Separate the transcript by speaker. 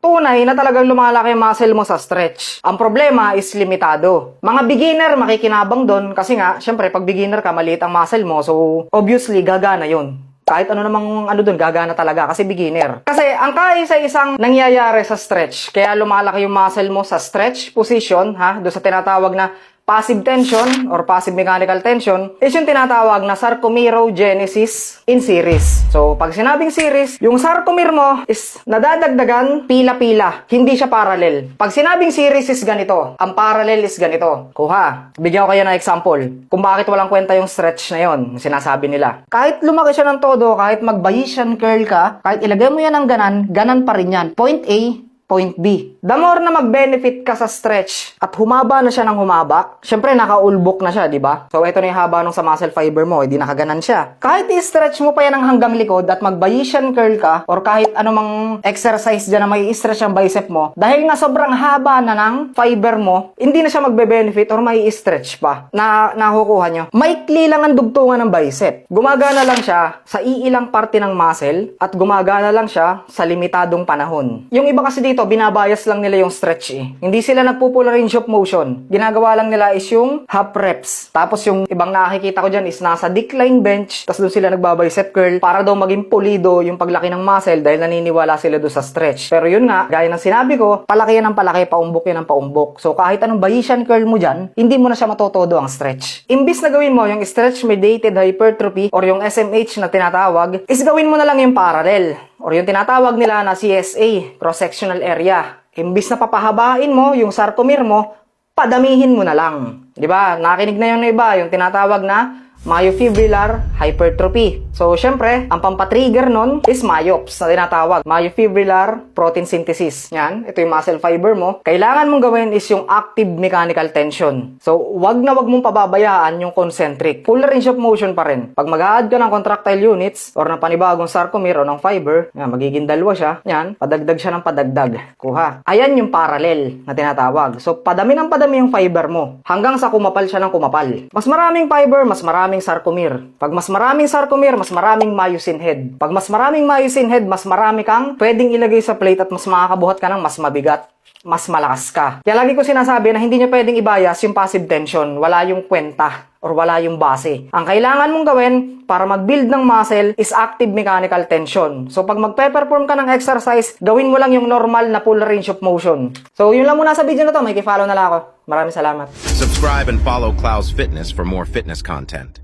Speaker 1: tunay na talagang lumalaki yung muscle mo sa stretch. Ang problema is limitado. Mga beginner makikinabang doon kasi nga, syempre pag beginner ka, maliit ang muscle mo, so obviously gagana yun. Kahit ano namang doon, gagana talaga kasi beginner. Kasi ang kaisa-isang nangyayari sa stretch, kaya lumalaki yung muscle mo sa stretch position, doon sa tinatawag na passive tension or passive mechanical tension is yung tinatawag na sarcomerogenesis in series. So, pag sinabing series, yung sarcomere mo is nadadagdagan pila-pila, hindi siya parallel. Pag sinabing series is ganito, ang parallel is ganito. Kuha, bigyan ko kayo ng example kung bakit walang kwenta yung stretch na yon, sinasabi nila. Kahit lumaki siya ng todo, kahit mag-Bayesian curl ka, kahit ilagay mo yan ng ganan pa rin yan. Point A, point B. The more na mag-benefit ka sa stretch at humaba na siya ng humaba, syempre naka-ulbok na siya, di ba? So, ito na yung haba nung sa muscle fiber mo, hindi nakaganan siya. Kahit i-stretch mo pa yan ng hanggang likod at mag-Bayesian curl ka or kahit anumang exercise dyan na may i-stretch ang bicep mo, dahil nga sobrang haba na ng fiber mo, hindi na siya magbe-benefit or may i-stretch pa na nakukuha nyo. Maikli lang ang dugtungan ng bicep. Gumagana lang siya sa iilang parte ng muscle at gumagana lang siya sa limitadong panahon. Yung iba kasi dito, binabayas lang nila yung stretch eh. Hindi sila nagpo-pull range of motion. Ginagawa lang nila is yung half reps. Tapos yung ibang nakikita ko dyan is nasa decline bench, tapos doon sila nagbabicep curl para daw maging pulido yung paglaki ng muscle dahil naniniwala sila doon sa stretch. Pero yun nga, gaya ng sinabi ko, palaki yan ng palaki, paumbok yan ng paumbok. So kahit anong Bayesian curl mo dyan, hindi mo na siya matotodo ang stretch. Imbis na gawin mo yung stretch mediated hypertrophy or yung SMH na tinatawag, is gawin mo na lang yung parallel. Or yung tinatawag nila na CSA, cross-sectional area. Imbis na papahabain mo yung sarcomere mo, padamihin mo na lang. Di ba? Nakinig na yun na iba, yung tinatawag na myofibrillar hypertrophy. So, syempre, ang pampatrigger nun is myops na tinatawag. Myofibrillar protein synthesis. Yan, ito yung muscle fiber mo. Kailangan mong gawin is yung active mechanical tension. So, wag na wag mong pababayaan yung concentric. Full range of motion pa rin. Pag mag-a-add ka ng contractile units or ng panibagong sarcomere o ng fiber, yan, magiging dalawa siya. Yan, padagdag siya ng padagdag. Kuha. Ayan yung parallel na tinatawag. So, padami ng padami yung fiber mo hanggang sa kumapal siya ng kumapal. Mas maraming fiber, mas maraming sarcomere. Pag mas maraming sarcomere, mas maraming myosin head. Pag mas maraming myosin head, mas marami kang pwedeng ilagay sa plate at mas makakabuhat ka ng mas mabigat, mas malakas ka. Kaya lagi ko sinasabi na hindi nyo pwedeng ibayas yung passive tension. Wala yung kwenta or wala yung base. Ang kailangan mong gawin para mag-build ng muscle is active mechanical tension. So pag magpe-perform ka ng exercise, gawin mo lang yung normal na full range of motion. So yun lang muna sa video na to. May follow na lang ako. Maraming salamat.
Speaker 2: Subscribe and follow Clouse Fitness for more fitness content.